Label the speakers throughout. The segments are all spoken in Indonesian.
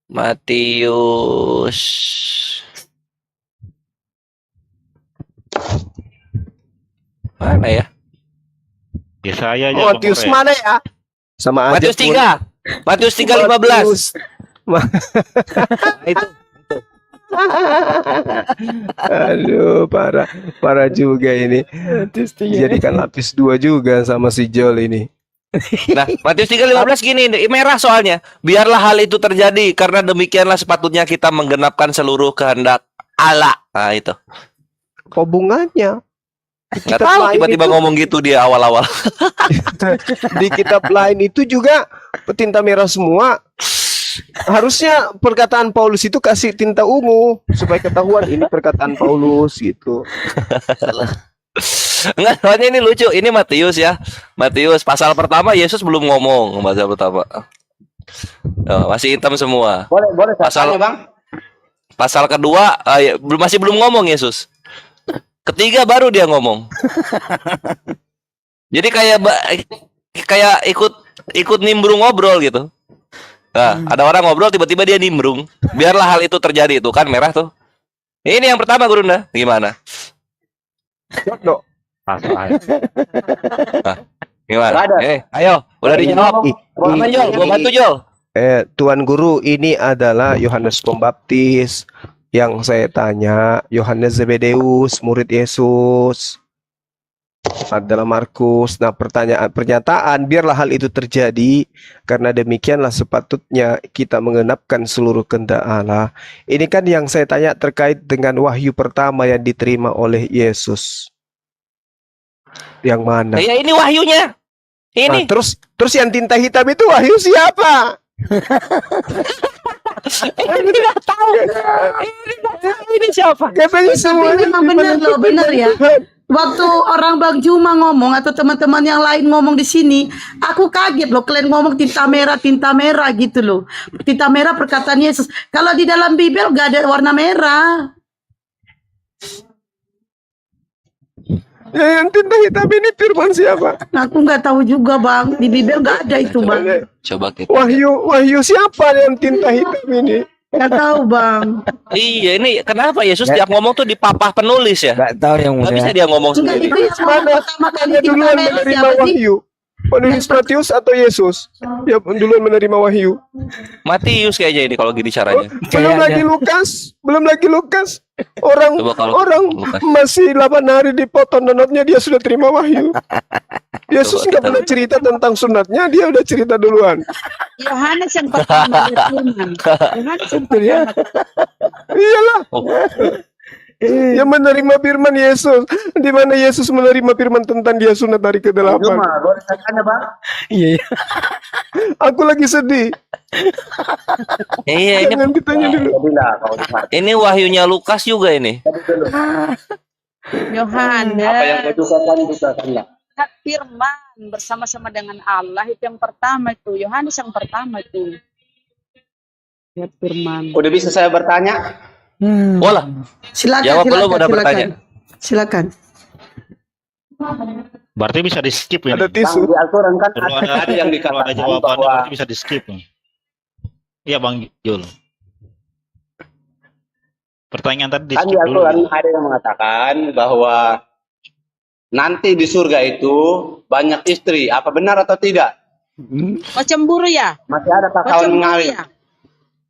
Speaker 1: Matius. Mana ya?
Speaker 2: Ya saya aja.
Speaker 3: Matius mana ya? Sama aja.
Speaker 1: Matius 3. Matius 3:15. Itu.
Speaker 3: Aduh, parah juga ini. Jadikan lapis 2 juga sama si Jol ini.
Speaker 1: Nah, Matius 3:15 gini, merah soalnya. Biarlah hal itu terjadi karena demikianlah sepatutnya kita menggenapkan seluruh kehendak Allah. Nah, itu.
Speaker 3: Hubungannya
Speaker 1: Nggak tahu tiba-tiba ngomong gitu dia awal-awal.
Speaker 3: di kitab lain itu juga tinta merah semua. Harusnya perkataan Paulus itu kasih tinta ungu supaya ketahuan ini perkataan Paulus gitu.
Speaker 1: Enggak, soalnya ini lucu. Ini Matius ya. Matius pasal pertama Yesus belum ngomong pasal pertama. Oh, masih hitam semua.
Speaker 4: Boleh
Speaker 1: Pasal
Speaker 4: tanya, Bang.
Speaker 1: Pasal kedua masih belum ngomong Yesus. Ketiga baru dia ngomong. Jadi kayak ikut nimbrung ngobrol gitu. Nah, ada orang ngobrol tiba-tiba dia nimbrung. Biarlah hal itu terjadi, itu kan merah tuh. Ini yang pertama Gurunda, gimana?
Speaker 3: Jodoh.
Speaker 1: Gimana? Ayo, udah dijawab. Aman Jol, gua bantu Jol.
Speaker 3: Tuan Guru, ini adalah Yohanes Pembaptis. Yang saya tanya, Yohanes Zebedeus, murid Yesus. Adalah Markus. Nah, pernyataan biarlah hal itu terjadi karena demikianlah sepatutnya kita mengenapkan seluruh kehendak Allah. Ini kan yang saya tanya terkait dengan wahyu pertama yang diterima oleh Yesus. Yang mana?
Speaker 1: Ya ini wahyunya. Ini.
Speaker 3: Nah, terus yang tinta hitam itu wahyu siapa?
Speaker 1: Ini nggak tahu. Ini siapa?
Speaker 3: Katanya semua.
Speaker 5: Tapi memang benar loh, benar ya. Waktu orang Bang Juma ngomong atau teman-teman yang lain ngomong di sini, aku kaget loh. Kalian ngomong tinta merah gitu loh. Tinta merah perkataan Yesus. Kalau di dalam Bible gak ada warna merah.
Speaker 3: Yang tinta hitam ini firman siapa?
Speaker 5: Aku nggak tahu juga Bang. Di Bible gak ada itu Bang.
Speaker 1: Coba kita.
Speaker 3: Wahyu siapa yang tinta hitam ini?
Speaker 5: Gak tahu Bang.
Speaker 1: Iya, ini kenapa Yesus tiap ngomong tuh dipapah penulis ya?
Speaker 6: Nggak tahu yang
Speaker 1: Nggak bisa
Speaker 6: mulia.
Speaker 1: dia ngomong
Speaker 5: Enggak,
Speaker 1: sendiri.
Speaker 5: itu yang pertama kali
Speaker 3: Yang
Speaker 5: tinta
Speaker 3: duluan
Speaker 5: merah
Speaker 3: menerima
Speaker 5: siapa sih?
Speaker 3: wahyu. Penulis Matius atau Yesus? Ya duluan menerima wahyu.
Speaker 1: Matius kayaknya ini kalau gini caranya.
Speaker 3: Belum lagi Lukas. Orang
Speaker 1: Coba kalau Lukas.
Speaker 3: masih 8 hari dipotong donatnya dia sudah terima wahyu. Yesus nggak pernah cerita tentang sunatnya, dia udah cerita duluan.
Speaker 7: Yohanes yang pertama firman. Yohanes yang pertama.
Speaker 3: Iyalah.
Speaker 1: Oh,
Speaker 3: Yang menerima firman Yesus. Di mana Yesus menerima firman tentang dia sunat hari ke-8.
Speaker 4: Boleh saya tanya, Bang?
Speaker 6: Iya.
Speaker 3: Aku lagi sedih.
Speaker 1: iya
Speaker 3: Jangan ditanya dulu.
Speaker 1: ini wahyunya Lukas juga ini.
Speaker 7: Yohanes.
Speaker 4: Apa yang kau dukakanlah.
Speaker 7: Lihat firman bersama-sama dengan Allah itu yang pertama itu. Yohanes yang pertama itu. Lihat firman.
Speaker 4: Udah bisa saya bertanya?
Speaker 1: Bola.
Speaker 5: Silakan,
Speaker 1: Jawab belum udah bertanya.
Speaker 5: Silakan.
Speaker 2: Berarti bisa di skip ya.
Speaker 3: Ada
Speaker 4: Bang,
Speaker 3: tisu.
Speaker 4: di Al-Quran kan
Speaker 2: Kalau
Speaker 4: ada yang
Speaker 2: kalau ada
Speaker 4: dikatakan
Speaker 2: jawabannya
Speaker 4: bahwa
Speaker 2: berarti bisa di skip nih. Iya Bang Jul. Pertanyaan tadi di
Speaker 4: kan di
Speaker 2: skip dulu.
Speaker 4: Al-Quran ada yang mengatakan bahwa nanti di surga itu banyak istri. Apa benar atau tidak?
Speaker 7: Kau cemburu ya?
Speaker 4: Masih ada
Speaker 7: Kau
Speaker 4: kawan
Speaker 7: cemburu
Speaker 4: mengawin.
Speaker 7: ya?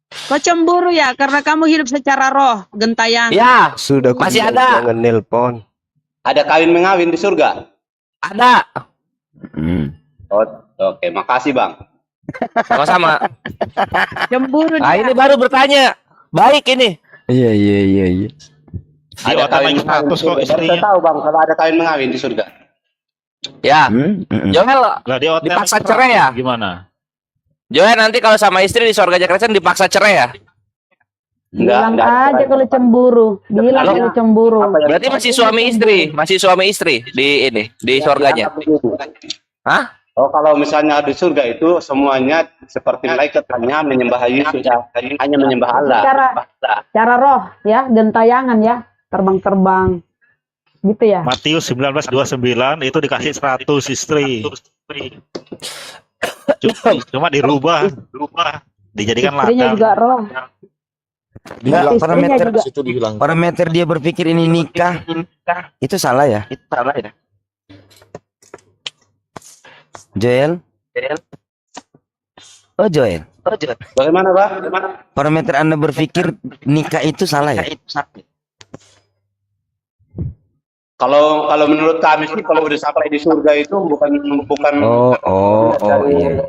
Speaker 7: Kau cemburu ya karena kamu hidup secara roh, gentayangan.
Speaker 1: Ya,
Speaker 3: Sudah
Speaker 1: Masih
Speaker 3: kubilang
Speaker 1: ada.
Speaker 3: jangan nelpon.
Speaker 4: Ada kawin mengawin di surga.
Speaker 1: ada.
Speaker 4: Oh, oke, makasih Bang.
Speaker 1: Sama-sama.
Speaker 7: Cemburu
Speaker 1: Nah,
Speaker 7: dia.
Speaker 1: ini baru bertanya. Baik ini.
Speaker 6: Iya.
Speaker 2: Di otak lagi status kok
Speaker 4: Baru saya
Speaker 2: istrinya.
Speaker 4: tahu Bang kalau ada kawin mengawin di surga.
Speaker 1: Ya. Joel,
Speaker 2: Lah di otak
Speaker 1: Dipaksa cerai ya?
Speaker 2: Gimana?
Speaker 1: Joel nanti kalau sama istri di surga Jakarta dipaksa cerai ya?
Speaker 7: Bilang
Speaker 4: Enggak,
Speaker 7: aja kalau cemburu. Bilang
Speaker 1: Halo?
Speaker 7: kalau cemburu.
Speaker 4: Apa yang-
Speaker 1: Berarti masih suami istri di ini, di surganya. Hah?
Speaker 4: Oh, kalau misalnya di surga itu semuanya seperti malaikat hanya menyembah Yesus, hanya menyembah Allah.
Speaker 7: Cara roh ya, gentayangan ya, terbang-terbang. Gitu ya.
Speaker 2: Matius 19:29 itu dikasih 100 istri. Cuma dirubah dijadikan
Speaker 7: Istrinya
Speaker 2: ladang.
Speaker 7: juga roh.
Speaker 6: Enggak,
Speaker 7: Istrinya
Speaker 6: parameter
Speaker 7: juga.
Speaker 6: itu dihilangkan. Parameter dia berpikir ini nikah itu salah ya? Itu salah ya. Joel? Oh Joel.
Speaker 4: Bagaimana, Pak?
Speaker 6: Parameter Anda berpikir nikah itu salah ya?
Speaker 4: Kalau menurut kami sih kalau udah sampai di surga itu bukan
Speaker 6: Oh iya.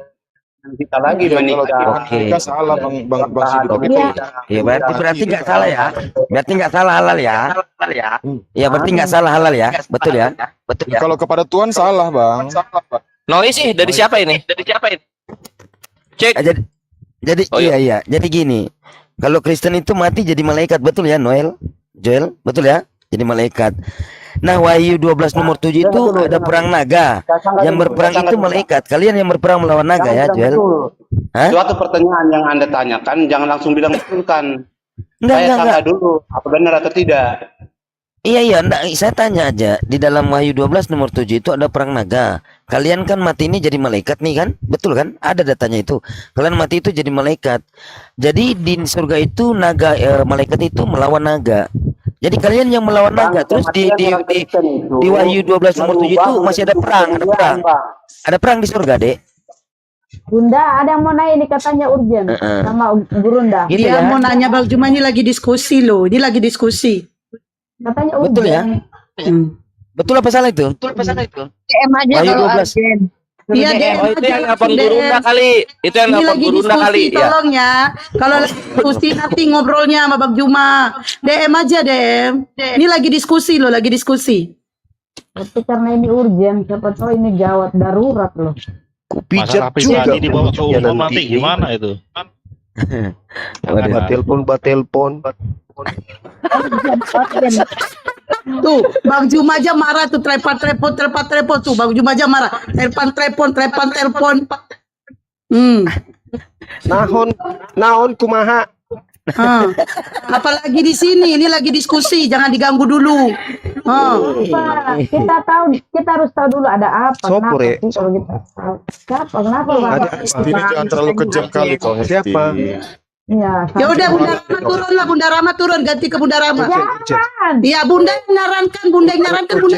Speaker 4: kita lagi menikah.
Speaker 6: Oke.
Speaker 8: Nikah salah Bang Sidik.
Speaker 7: Iya.
Speaker 6: Ya berarti nggak salah ya? Berarti nggak salah halal ya? Ya berarti nggak salah halal ya? Betul ya? Betul ya?
Speaker 8: Kalau kepada Tuhan salah, Bang.
Speaker 1: Noise sih dari siapa ini? Cek.
Speaker 6: Jadi
Speaker 1: Oh, iya.
Speaker 6: iya. Jadi gini, kalau Kristen itu mati jadi malaikat, betul ya Joel, betul ya? Jadi malaikat. Nah, Wahyu 12 nomor 7 itu ada perang naga. Yang berperang itu malaikat. Kalian yang berperang melawan naga ya, Joel? Hah?
Speaker 4: Suatu pertanyaan yang Anda tanyakan jangan langsung bilang betul kan.
Speaker 6: Enggak.
Speaker 4: Saya sangka dulu apa benar atau tidak.
Speaker 6: Iya, enggak, saya tanya aja. Di dalam Wahyu 12 nomor 7 itu ada perang naga. Kalian kan mati ini jadi malaikat nih kan? Betul kan? Ada datanya itu. Kalian mati itu jadi malaikat. Jadi di surga itu naga malaikat itu melawan naga. Jadi kalian yang melawan naga. Terus di Wahyu 12 nomor 7 itu masih ada perang, Ada perang di surga, Dek.
Speaker 7: Bunda, ada yang mau naik ini katanya urgent sama Gurunda.
Speaker 6: Gitu
Speaker 5: Dia
Speaker 6: ya.
Speaker 5: mau nanya Bang Juma ini lagi diskusi loh. Ini lagi diskusi.
Speaker 7: Katanya urgent.
Speaker 6: Betul ya? Betul apa salah itu?
Speaker 7: DM aja
Speaker 6: Wahyu
Speaker 7: kalau
Speaker 6: 12.
Speaker 7: urgent.
Speaker 5: Iya DM
Speaker 1: Oh, itu yang
Speaker 5: aja,
Speaker 1: nelpon
Speaker 5: DM.
Speaker 1: Gurunda kali. Itu yang
Speaker 5: Ini
Speaker 1: nelpon
Speaker 5: lagi
Speaker 1: Gurunda
Speaker 5: diskusi,
Speaker 1: kali. Ya.
Speaker 5: tolong ya. Kalau lagi diskusi nanti ngobrolnya sama Bang Juma. DM aja DM. Ini lagi diskusi loh, lagi diskusi.
Speaker 7: Tapi karena ini urgent, siapa tahu ini gawat darurat loh.
Speaker 2: Masalah pribadi dibawa ke umum nanti gimana itu?
Speaker 3: Telepon.
Speaker 5: Tuh, Bang Juma aja marah tuh, telepon tuh, Bang Juma aja marah. Telepon.
Speaker 3: Naon kumaha.
Speaker 5: Apalagi di sini, ini lagi diskusi, jangan diganggu dulu.
Speaker 7: Pak, kita harus tahu dulu ada apa.
Speaker 3: Sopur,
Speaker 7: Kenapa
Speaker 3: ya?
Speaker 7: sih kalau kita tahu? Kenapa Bang?
Speaker 3: Ada
Speaker 8: Hesti ini jangan terlalu kejam kali kau. Hesti.
Speaker 3: Siapa?
Speaker 7: Iya.
Speaker 5: Ya udah Bunda Rama turun lah, Bunda Rama turun, ganti ke Bunda Rama.
Speaker 3: Ujen.
Speaker 5: Iya, Bunda yang nyarankan, Bunda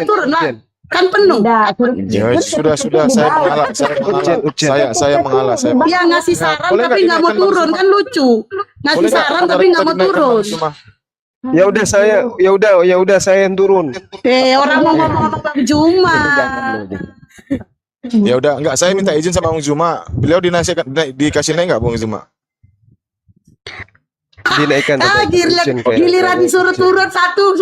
Speaker 5: turun lah. Kan penuh.
Speaker 7: Tidak,
Speaker 8: Ya sudah saya mengalah, saya mengalah.
Speaker 5: Dia ngasih saran
Speaker 8: Boleh
Speaker 5: tapi
Speaker 8: nggak
Speaker 5: nggak mau
Speaker 8: dimakan, Bang
Speaker 5: turun,
Speaker 8: Suma?
Speaker 5: kan lucu. Ngasih
Speaker 8: Boleh nggak
Speaker 5: saran
Speaker 8: antara
Speaker 5: tapi nggak
Speaker 8: kita
Speaker 5: mau
Speaker 8: dinaikkan,
Speaker 5: turun.
Speaker 8: Bang Suma?
Speaker 3: Ya udah saya yang turun.
Speaker 5: Orang mau ngomong sama Bang Juma.
Speaker 8: Ya udah, enggak, saya minta izin sama Bang Zuma. Beliau dikasih naik enggak Bang Zuma?
Speaker 3: Dinaikkan.
Speaker 5: Giliran disuruh turun satu,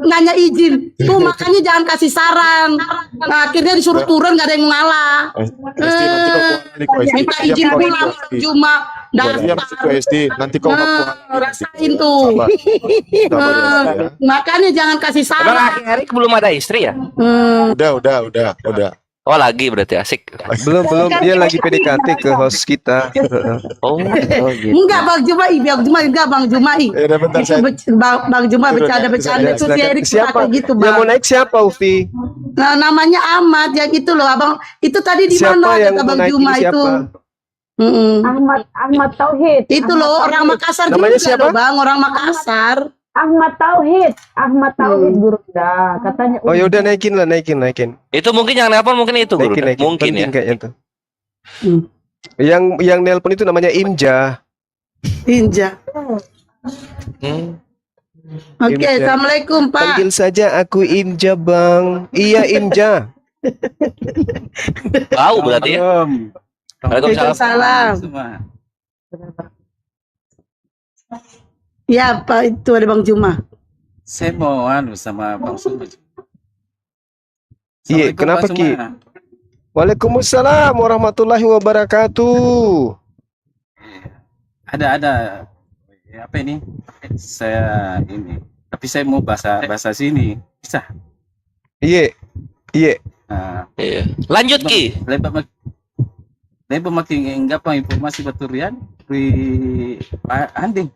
Speaker 5: nanya izin. Tuh makanya jangan kasih saran. Nah, akhirnya disuruh turun gak ada yang ngalah.
Speaker 8: Hesti, nanti kau pulang kau SD.
Speaker 5: Minta izin pulang Juma.
Speaker 8: Diam situ SD, nanti kau pulang.
Speaker 5: Rasain tuh. Makanya jangan kasih
Speaker 1: Emang
Speaker 5: saran.
Speaker 1: akhir-akhir belum ada istri ya?
Speaker 8: Udah.
Speaker 1: Oh lagi berarti asik.
Speaker 3: Belum dia lagi PDKT ke host kita.
Speaker 1: Oh, gitu.
Speaker 5: Enggak Bang Juma, Bang Juma.
Speaker 8: Ya udah bentar
Speaker 5: Itu
Speaker 8: saya.
Speaker 5: Bang Juma bercanda tuh si Erik
Speaker 3: Siapa?
Speaker 5: kayak gitu
Speaker 3: Yang mau
Speaker 5: Bang.
Speaker 3: naik siapa, Ufi?
Speaker 5: Nah, namanya Ahmad yang itu loh Abang. Itu tadi di
Speaker 3: Siapa
Speaker 5: mana
Speaker 3: yang
Speaker 5: kata
Speaker 3: mau
Speaker 5: Bang
Speaker 3: naik
Speaker 5: Juma
Speaker 3: ini
Speaker 5: itu?
Speaker 3: siapa?
Speaker 7: Ahmad Tauhid.
Speaker 5: Itu loh orang Makassar
Speaker 3: Namanya
Speaker 5: juga
Speaker 3: siapa?
Speaker 5: loh Bang, orang Makassar.
Speaker 7: Ahmad Tauhid Gurunda katanya.
Speaker 3: Oh ya udah naikin.
Speaker 1: Itu mungkin yang nelpon mungkin itu Guru.
Speaker 3: Naikin.
Speaker 1: Mungkin ya.
Speaker 3: Penting kayaknya tuh. Yang nelpon itu namanya Imja.
Speaker 5: Inja.
Speaker 1: Hmm.
Speaker 5: Oke,
Speaker 3: Imja.
Speaker 5: Assalamualaikum Pak.
Speaker 3: Panggil saja aku Imja, Bang. Iya, Imja.
Speaker 1: Tahu berarti ya. Waalaikumsalam.
Speaker 5: Waalaikumsalam. Ya Pak, itu ada Bang Juma.
Speaker 9: Saya mau sama Bang Suma.
Speaker 3: Iya, kenapa Ki? Waalaikumsalam warahmatullahi wabarakatuh.
Speaker 9: Ada apa ini? Saya ini. Tapi saya mau bahasa sini. Bisa.
Speaker 3: Iya.
Speaker 9: Nah,
Speaker 1: Iya. Lanjut Ki.
Speaker 9: lebar makin enggak informasi baturian di Anding.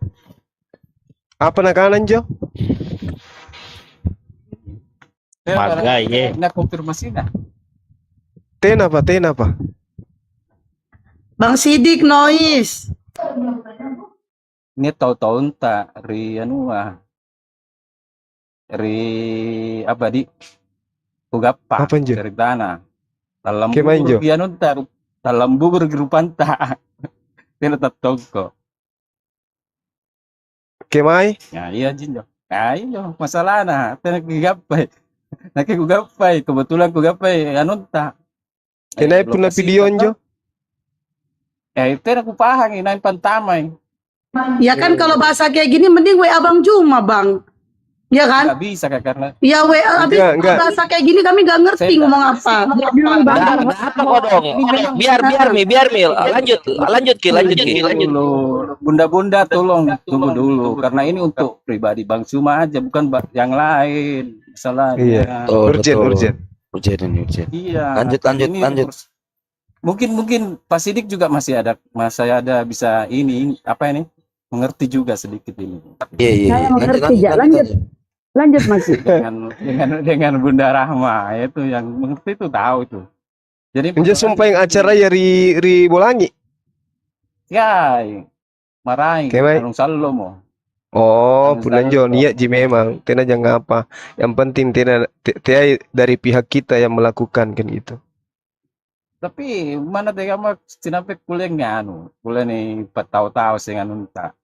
Speaker 3: Apa nakanan Jo?
Speaker 2: Marga ye.
Speaker 9: Nah konfirmasi nah.
Speaker 3: Ten apa?
Speaker 5: Bang Sidik noise.
Speaker 9: Ini tahu-tahu entah ri apa di Kugapa
Speaker 3: Apa, Njo?
Speaker 9: dari tanah dalam
Speaker 3: Kemain, Jo?
Speaker 9: bubur piano entar dalam bubur gerupanta tidak toko
Speaker 3: Kemai?
Speaker 9: ya iya jinjo ayo masalah nah tenak Kugapai nak Kugapai kebetulan Kugapai anu entah
Speaker 3: Kenai pun video Jo?
Speaker 9: itu aku paham ini pantamai
Speaker 5: Ya kan kalau bahasa kayak gini mending WA Bang Juma, Bang. Ya kan?
Speaker 9: nggak bisa Kak, karena
Speaker 5: Ya WA habis
Speaker 3: Enggak.
Speaker 5: bahasa kayak gini kami nggak ngerti
Speaker 9: Saya
Speaker 5: ngomong apa.
Speaker 1: Nah, apa kok dong? Biar Mi. Lanjut Ki.
Speaker 9: dulu bunda-bunda tolong tunggu dulu karena ini untuk pribadi Bang Suma aja bukan yang lain masalahnya.
Speaker 3: Iya.
Speaker 6: Oh,
Speaker 3: Urgent,
Speaker 6: betul.
Speaker 3: urgent.
Speaker 6: Urgent ini urgent.
Speaker 9: Iya.
Speaker 6: Lanjut.
Speaker 9: Mungkin Pak Sidik juga masih ada bisa ini apa ini mengerti juga sedikit ini
Speaker 6: Iya.
Speaker 7: Saya mengerti, Ja. Lanjut Mas.
Speaker 9: dengan Bunda Rahma itu yang mengerti itu tahu itu. Jadi
Speaker 3: Nja sumpah yang acara ya ri Bolangi.
Speaker 9: ya marahin
Speaker 3: Kemai.
Speaker 9: Alung Salomo.
Speaker 3: Oh,
Speaker 9: Anu
Speaker 3: punan
Speaker 9: Salomo.
Speaker 3: Jo, niat ji memang. Tena jangan apa. Yang penting tena dari pihak kita yang melakukan kan gitu.
Speaker 9: Tapi mana tega mah sinape kuliah kuliah nih tahu-tahu sing anu tak.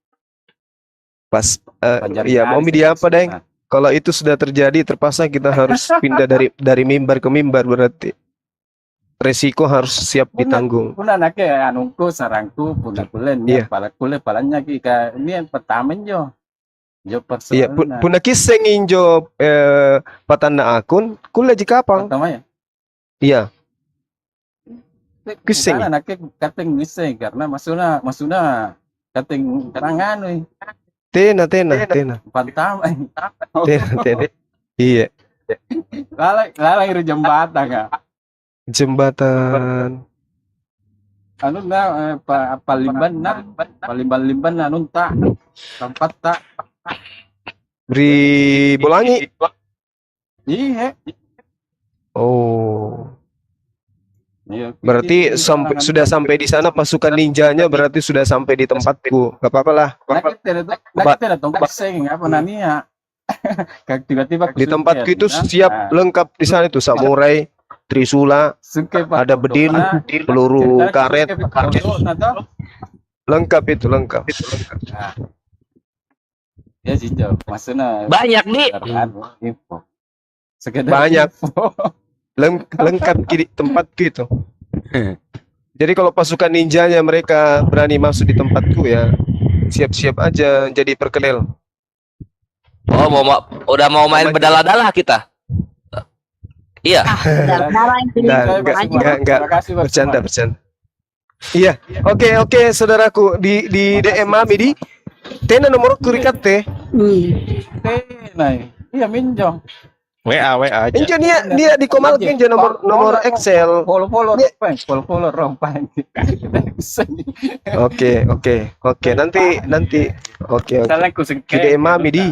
Speaker 3: Pas
Speaker 9: Panjari
Speaker 3: iya mau
Speaker 9: kali
Speaker 3: media apa,
Speaker 9: sih.
Speaker 3: Deng?
Speaker 9: Nah,
Speaker 3: Kalau itu sudah terjadi, terpaksa kita harus pindah dari mimbar ke mimbar berarti. Resiko harus siap ditanggung.
Speaker 9: Puna nake anungku sarangku puna kulen
Speaker 3: Iya.
Speaker 9: pala kulen palanya ki ka ini yang pertama jo
Speaker 3: Iya,
Speaker 9: persoalan
Speaker 3: puna kisah nginjo patanda akun, kuliah di kapang.
Speaker 9: pertama ya
Speaker 3: Iya, Kiseng.
Speaker 9: Kiseng nake kateng kiseng karena masuna kateng karangan we
Speaker 3: tena.
Speaker 9: pertama
Speaker 3: Tena. Iya,
Speaker 9: lala iri jembatan ka
Speaker 3: jembatan.
Speaker 9: anu na palimban anu tak tempat tak
Speaker 3: Ri Bolangi.
Speaker 9: iya
Speaker 3: Oh,
Speaker 9: Iya,
Speaker 3: berarti
Speaker 9: itu
Speaker 3: sudah sampai di sana pasukan ninjanya berarti sudah sampai di tempatku. Gak apa-apa lah.
Speaker 9: Nakita na tong kiseng apa nania kag tiba-tiba
Speaker 3: Di tempatku itu siap lengkap di sana itu samurai, trisula, ada bedil, peluru karet, lengkap itu lengkap.
Speaker 9: ya jinjo maksudnya
Speaker 1: Banyak nih.
Speaker 9: info sekedar
Speaker 3: Banyak.
Speaker 9: info.
Speaker 3: Lengkap di tempatku itu. Jadi kalau pasukan ninjanya mereka berani masuk di tempatku ya, siap-siap aja jadi perkedel.
Speaker 1: Oh, udah mau main bedala-dala kita. Iya.
Speaker 3: Enggak. Bercanda. Iya, oke, saudaraku di DM Mami di tena nomor kurikat teh.
Speaker 9: Nah, iya minjo
Speaker 2: WA aja.
Speaker 3: Injo dia di komalkin aja nomor Excel.
Speaker 9: follow
Speaker 3: Iya.
Speaker 9: rompang
Speaker 3: Oke. Nanti. Oke. Di DM Mami di.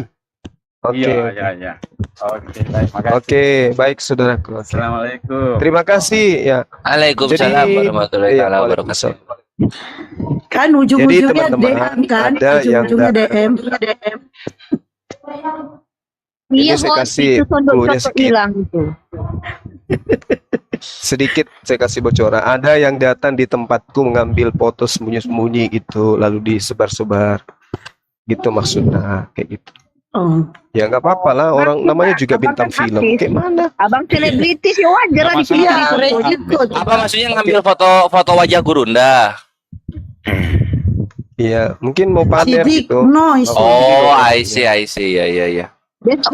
Speaker 3: Oke.
Speaker 9: Iya. Oke, baik, makasih.
Speaker 3: Oke, baik saudaraku. Oke.
Speaker 9: Assalamualaikum.
Speaker 3: Terima kasih ya.
Speaker 1: Waalaikumsalam
Speaker 3: Jadi-
Speaker 1: warahmatullahi
Speaker 3: Iya,
Speaker 1: wabarakatuh.
Speaker 5: Kan ujung-ujungnya
Speaker 3: teman-teman,
Speaker 5: DM kan?
Speaker 3: ada yang
Speaker 5: Ujung-ujungnya DM.
Speaker 3: Ini saya kasih clue-nya sedikit saya kasih bocoran. Ada yang datang di tempatku mengambil foto sembunyi-sembunyi gitu, lalu disebar-sebar. Gitu maksudnya, kayak gitu.
Speaker 5: Oh.
Speaker 3: Ya nggak apa-apa lah, orang namanya juga bintang film. Kayak mana?
Speaker 7: Abang selebritis ya wajar lah
Speaker 5: Iya,
Speaker 7: di
Speaker 5: resiko.
Speaker 1: Apa maksudnya ngambil foto wajah Gurunda?
Speaker 3: Iya, mungkin mau pamer
Speaker 5: Sidik
Speaker 3: gitu.
Speaker 5: noise.
Speaker 1: Oh, I see. Iya.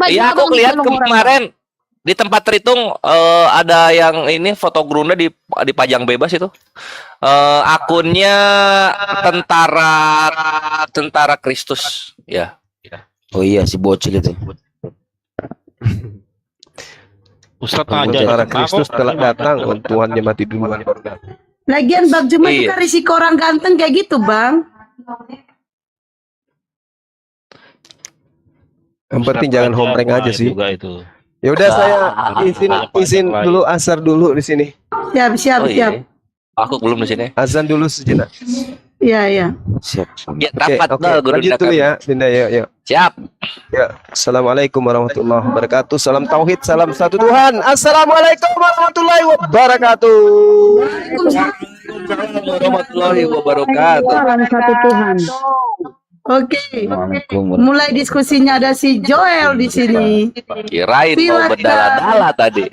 Speaker 1: Iya, aku lihat kemarin di tempat Tritung ada yang ini foto Gurunda dipajang bebas itu. Akunnya tentara Kristus, ya.
Speaker 6: Oh iya si bocil itu.
Speaker 2: Ustadz aja.
Speaker 3: Tentara Kristus telah datang, Tuhannya mati duluan.
Speaker 5: Lagian Bang Juma itu
Speaker 1: Iya.
Speaker 5: kan risiko orang ganteng kayak gitu, Bang.
Speaker 3: Yang penting jangan homreng aja sih.
Speaker 2: Juga itu.
Speaker 3: Ya udah saya izin dulu asar dulu di sini.
Speaker 5: Siap.
Speaker 1: Oh, iya. Aku belum di sini.
Speaker 3: Azan dulu sejenak.
Speaker 5: Iya, iya.
Speaker 6: Siap.
Speaker 1: Ya,
Speaker 3: Oke,
Speaker 1: dapat
Speaker 3: oke.
Speaker 1: dah, Guru
Speaker 3: Lanjut
Speaker 1: Dinda
Speaker 3: dulu
Speaker 1: kami.
Speaker 3: ya, Dinda ya, ya.
Speaker 1: Siap.
Speaker 3: Ya, Assalamualaikum warahmatullahi wabarakatuh. Salam tauhid, salam satu Tuhan. Assalamualaikum warahmatullahi wabarakatuh.
Speaker 1: Warahmatullahi wabarakatuh.
Speaker 5: Salam satu Tuhan. Oke. Mulai diskusinya ada si Joel di sini.
Speaker 1: Kirain mau
Speaker 5: Silakan.
Speaker 1: berdala-dala tadi.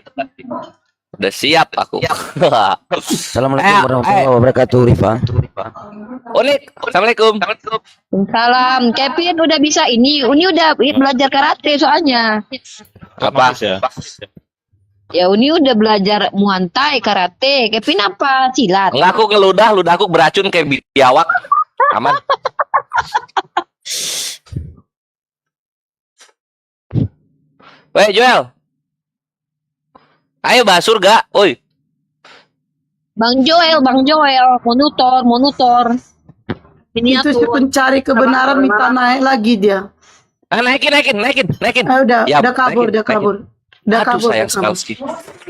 Speaker 1: Udah siap aku.
Speaker 6: Assalamualaikum warahmatullahi wabarakatuh, Rifa.
Speaker 1: Unik. Assalamualaikum.
Speaker 7: Salam. Kevin udah bisa ini udah belajar karate soalnya.
Speaker 1: Apa?
Speaker 2: Ya.
Speaker 7: Ya Uni udah belajar Muay Thai, karate. Kevin apa? Silat.
Speaker 1: Enggak, aku ludah aku beracun kayak biawak. Aman. Weh Joel. Ayo bahas surga. Oi.
Speaker 7: Bang Joel, monutor. Ini
Speaker 5: Itu si pencari kebenaran minta naik lagi dia.
Speaker 1: Ah, naikin.
Speaker 5: Ah, udah
Speaker 1: Ya,
Speaker 5: kabur,
Speaker 1: naikin,
Speaker 5: udah kabur. Udah
Speaker 1: Aduh,
Speaker 5: kabur,
Speaker 1: sayang
Speaker 5: udah kabur.
Speaker 1: sekali.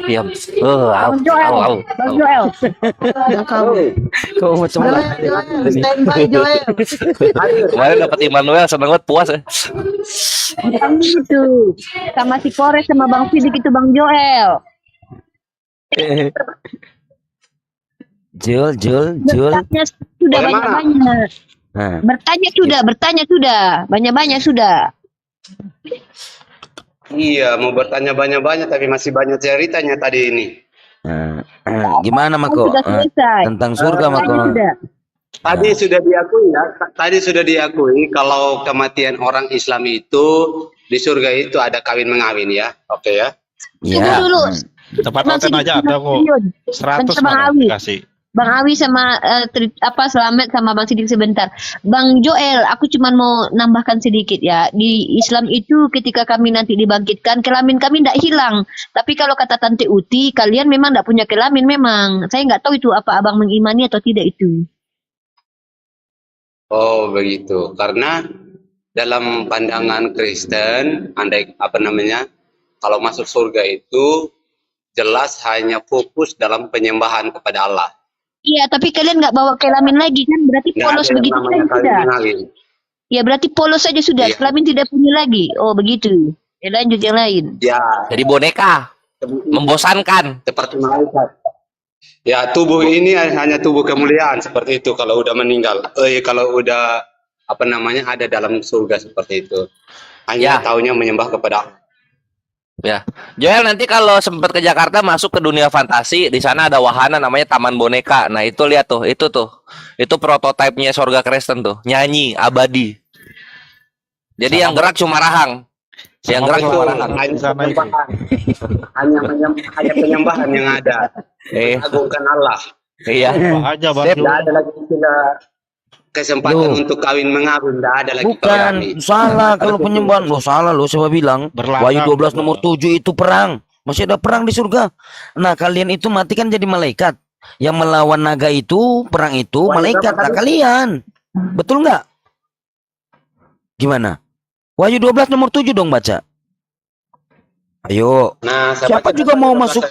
Speaker 1: Diam. Au.
Speaker 7: Joel.
Speaker 5: Udah kabur.
Speaker 6: Kau macam
Speaker 5: Joel, standby Joel.
Speaker 1: Kemarin dapat Immanuel seneng banget, puas ya.
Speaker 7: Itu sama si Kores sama Bang Sidik itu Bang Joel.
Speaker 6: Jul.
Speaker 7: Bertanya sudah
Speaker 4: Bagaimana?
Speaker 7: banyak-banyak.
Speaker 6: Nah,
Speaker 7: Bertanya sudah banyak-banyak sudah.
Speaker 4: Iya, mau bertanya banyak-banyak tapi masih banyak ceritanya tadi ini.
Speaker 6: gimana Mako?
Speaker 7: Sudah selesai.
Speaker 6: Tentang surga Mako.
Speaker 7: Sudah.
Speaker 4: Tadi sudah diakui ya, tadi sudah diakui kalau kematian orang Islam itu di surga itu ada kawin mengawin ya. Oke ya.
Speaker 7: Tunggu
Speaker 6: Ya.
Speaker 7: dulu.
Speaker 2: Tempat
Speaker 7: Bang
Speaker 2: konten
Speaker 7: Sidik
Speaker 2: aja ada kok.
Speaker 7: Bentar,
Speaker 2: 100
Speaker 7: Bang
Speaker 2: malah
Speaker 7: Awi.
Speaker 2: kasih.
Speaker 7: Bang Awi sama Selamat sama Bang Sidik sebentar. Bang Joel, aku cuma mau nambahkan sedikit ya. Di Islam itu ketika kami nanti dibangkitkan, kelamin kami tidak hilang. Tapi kalau kata Tante Uti, kalian memang tidak punya kelamin memang. Saya nggak tahu itu apa abang mengimani atau tidak itu.
Speaker 4: Oh begitu. Karena dalam pandangan Kristen, kalau masuk surga itu jelas hanya fokus dalam penyembahan kepada Allah.
Speaker 7: Iya, tapi kalian nggak bawa kelamin lagi kan? Berarti
Speaker 4: Nggak
Speaker 7: polos
Speaker 4: ada yang
Speaker 7: begitu
Speaker 4: namanya
Speaker 7: saja
Speaker 4: kawin
Speaker 7: sudah.
Speaker 4: mengawin.
Speaker 7: Ya berarti polos saja sudah.
Speaker 4: Iya.
Speaker 7: Kelamin tidak punya lagi. Oh begitu. Ya lanjut yang lain.
Speaker 4: Ya,
Speaker 1: Jadi boneka. Membosankan.
Speaker 4: seperti malaikat. Ya, tubuh ini hanya tubuh kemuliaan seperti itu kalau udah meninggal. Kalau udah ada dalam surga seperti itu. Hanya
Speaker 1: Ya.
Speaker 4: taunya menyembah kepada Allah.
Speaker 1: Ya. Joel, nanti kalau sempat ke Jakarta masuk ke dunia fantasi, di sana ada wahana namanya Taman Boneka. Nah, itu lihat tuh, itu tuh. Itu prototipenya surga Kristen tuh. Nyanyi abadi. Jadi yang gerak cuma rahang. Yang gerak
Speaker 4: Itu
Speaker 1: cuma rahang.
Speaker 4: hanya
Speaker 2: Sana itu.
Speaker 4: penyembahan. hanya penyembahan yang ada. Agungkan Allah.
Speaker 1: Iya.
Speaker 2: Apa aja Bang
Speaker 1: Sip.
Speaker 2: Jul.
Speaker 4: Tidak ada lagi istilah kesempatan
Speaker 6: Loh.
Speaker 4: untuk kawin mengawin. Tidak ada lagi.
Speaker 6: Bukan, salah kalau penyembahan. Lo salah lo, siapa bilang?
Speaker 2: Berlagak.
Speaker 6: Wahyu 12 nomor 7 itu perang. Masih ada perang di surga. Nah, kalian itu mati kan jadi malaikat. Yang melawan naga itu, perang itu, malaikat. Nah, kalian. Betul nggak? Gimana? Wahyu 12 nomor 7 dong baca. Ayo.
Speaker 4: Nah,
Speaker 6: Siapa juga mau masuk?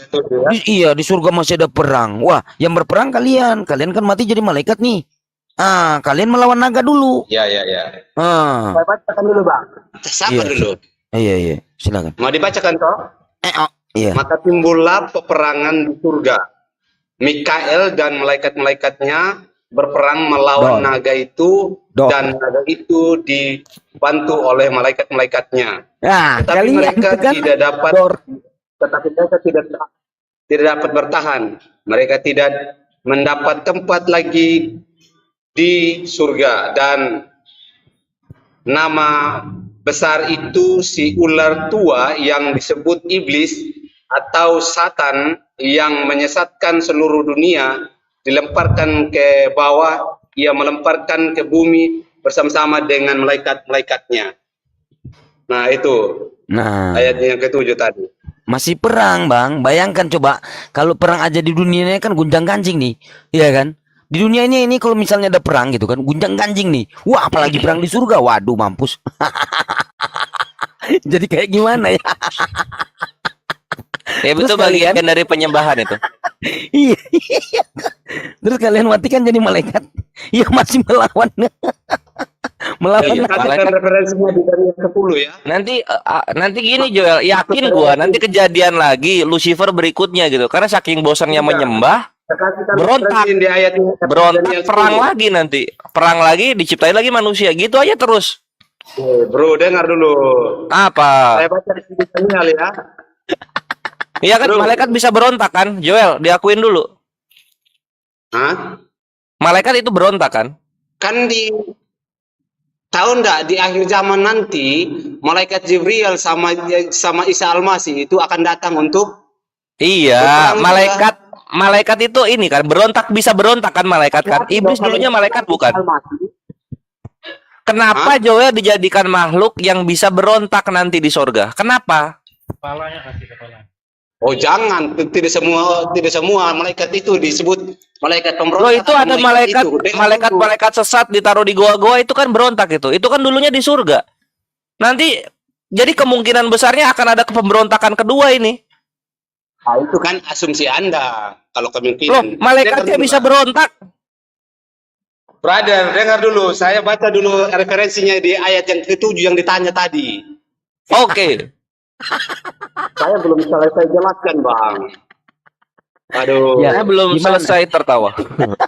Speaker 6: Iya, di surga masih ada perang. Wah, yang berperang kalian. Kalian kan mati jadi malaikat nih. Kalian melawan naga dulu.
Speaker 4: Ya.
Speaker 6: Ah,
Speaker 4: Saya bacakan dulu, Bang. Siapa
Speaker 6: Iya.
Speaker 4: dulu?
Speaker 6: iya, silakan.
Speaker 4: Mau dibacakan toh?
Speaker 6: Iya.
Speaker 4: Maka timbullah peperangan di surga. Mikael dan malaikat-malaikatnya berperang melawan
Speaker 3: Don.
Speaker 4: naga itu,
Speaker 3: Don.
Speaker 4: dan naga itu dibantu oleh malaikat-malaikatnya.
Speaker 6: Nah,
Speaker 4: Tetapi
Speaker 6: kalian
Speaker 4: mereka
Speaker 6: itu kan
Speaker 4: tidak dapat,
Speaker 6: Dor.
Speaker 4: tetapi mereka tidak dapat bertahan. Mereka tidak mendapat tempat lagi di surga, dan nama besar itu si ular tua yang disebut iblis atau Satan yang menyesatkan seluruh dunia dilemparkan ke bawah, ia melemparkan ke bumi bersama-sama dengan malaikat-malaikatnya. Nah itu
Speaker 6: Nah,
Speaker 4: ayat yang ketujuh tadi.
Speaker 6: masih perang, Bang. Bayangkan coba kalau perang aja di dunia ini kan gunjang-ganjing nih. Iya kan? Di dunia ini kalau misalnya ada perang gitu kan, gunjang-ganjing nih. Wah, apalagi perang di surga. Waduh, mampus. Jadi kayak gimana ya?
Speaker 1: Ya
Speaker 6: Terus
Speaker 1: betul, bagian dari penyembahan itu.
Speaker 6: Iya. Terus kalian mati kan jadi malaikat. Ya masih melawan. Melawan.
Speaker 4: Iya, katakan referensinya di Daniel 10 ya.
Speaker 1: Nanti gini Joel, yakin gua nanti kejadian lagi Lucifer berikutnya gitu. Karena saking bosannya menyembah,
Speaker 4: Kasihkan
Speaker 1: berontak.
Speaker 4: referensi di ayat
Speaker 1: berontak,
Speaker 4: Daniel 10.
Speaker 1: perang lagi nanti. Perang lagi, diciptain lagi manusia. Gitu aja terus.
Speaker 4: Bro, dengar dulu.
Speaker 1: Apa?
Speaker 4: Saya baca di sini Daniel ya.
Speaker 1: Iya kan, malaikat bisa berontak kan, Joel, diakuin dulu.
Speaker 4: Hah?
Speaker 1: Malaikat itu berontak kan?
Speaker 4: Kan tahu enggak di akhir zaman nanti malaikat Jibril sama Isa Al-Masih itu akan datang untuk
Speaker 1: Iya, malaikat itu ini kan berontak, bisa berontak kan malaikat kan? Iblis dulunya malaikat bukan? Kenapa Joel dijadikan makhluk yang bisa berontak nanti di sorga? Kenapa?
Speaker 2: Kepalanya kasih kepala.
Speaker 4: Oh jangan, tidak semua malaikat itu disebut malaikat pemberontak.
Speaker 1: Loh, itu ada malaikat sesat ditaruh di goa-goa itu kan berontak itu. Itu kan dulunya di surga. Nanti jadi kemungkinan besarnya akan ada pemberontakan kedua ini.
Speaker 4: Nah, itu kan asumsi Anda. Kalau kemungkinan.
Speaker 1: Loh, malaikatnya bisa berontak.
Speaker 4: Brother, dengar dulu. Saya baca dulu referensinya di ayat yang ke-7 yang ditanya tadi.
Speaker 1: Oke.
Speaker 4: Saya belum selesai jelaskan, Bang. Aduh.
Speaker 6: Ya,
Speaker 1: Saya belum selesai tertawa.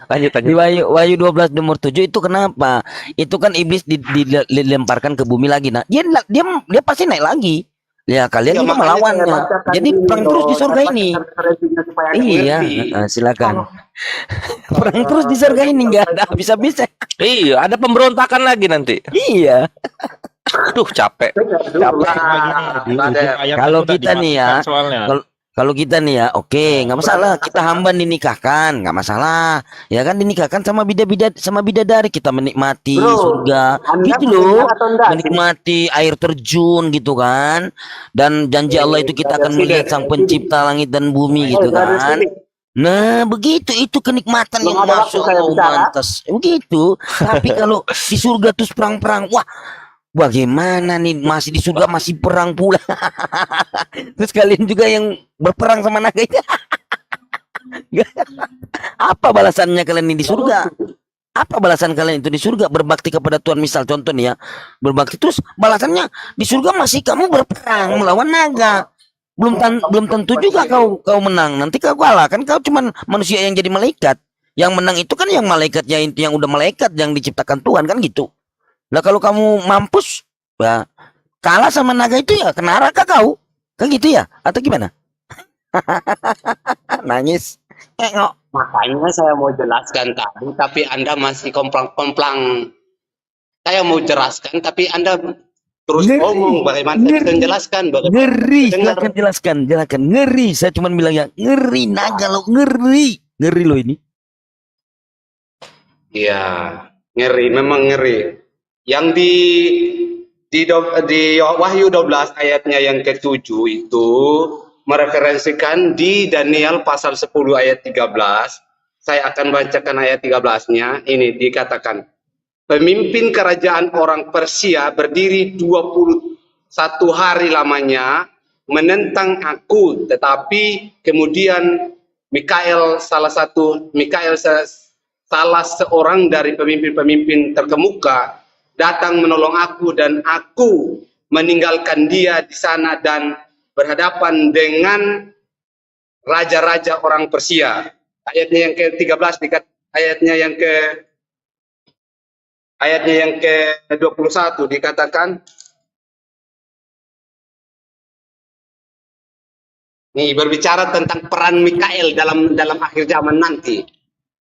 Speaker 1: Lanjut.
Speaker 6: Di Wahyu 12 nomor 7 itu kenapa? Itu kan iblis dilemparkan ke bumi lagi. Nah, dia pasti naik lagi. Ya, kalian juga melawannya. Jadi perang terus di surga ini. Iya, silakan. Perang terus di surga ini nggak ada habis-habisnya.
Speaker 1: Iya, ada pemberontakan lagi nanti.
Speaker 6: Iya.
Speaker 1: Aduh, capek.
Speaker 6: Kalau kita nih ya, kalau kita nih ya, oke, nggak masalah. Kita hamba dinikahkan, nggak masalah. Ya kan dinikahkan sama bidadari, kita menikmati surga, gitu loh. Menikmati air terjun gitu kan. Dan janji Allah itu kita akan melihat Sang Pencipta langit dan bumi gitu kan. Nah, begitu itu kenikmatan yang masuk mantas. Begitu. Tapi kalau di surga terus perang-perang, wah, bagaimana nih, masih di surga masih perang pula. Terus kalian juga yang berperang sama naga itu. Apa balasannya kalian ini di surga? Apa balasan kalian itu di surga? Berbakti kepada Tuhan, misal contoh nih ya, berbakti terus balasannya di surga masih kamu berperang melawan naga. Belum tentu juga kau menang. Nanti kau kalah kan, kau cuman manusia yang jadi malaikat. Yang menang itu kan yang malaikatnya itu, yang udah malaikat yang diciptakan Tuhan kan gitu. Lah kalau kamu mampus, ya, kalah sama naga itu ya kena neraka kau. Kan gitu ya? Atau gimana? Nangis.
Speaker 4: Makanya saya mau jelaskan tadi, tapi Anda masih komplang-komplang. Saya mau jelaskan, tapi Anda terus ngomong bagaimana saya menjelaskan.
Speaker 6: Ngeri, silakan jelaskan. Ngeri, saya cuma bilang ya, ngeri naga lo, ngeri lo ini.
Speaker 4: Iya, ngeri, memang ngeri. Yang di Wahyu 12 ayatnya yang ke-7 itu mereferensikan di Daniel pasal 10 ayat 13. Saya akan bacakan ayat 13-nya. Ini dikatakan, pemimpin kerajaan orang Persia berdiri 21 hari lamanya menentang aku, tetapi kemudian Mikael salah seorang dari pemimpin-pemimpin terkemuka datang menolong aku, dan aku meninggalkan dia di sana dan berhadapan dengan raja-raja orang Persia. Ayatnya yang ke-13 ayatnya yang ke-21 dikatakan, nih berbicara tentang peran Mikael dalam akhir zaman nanti.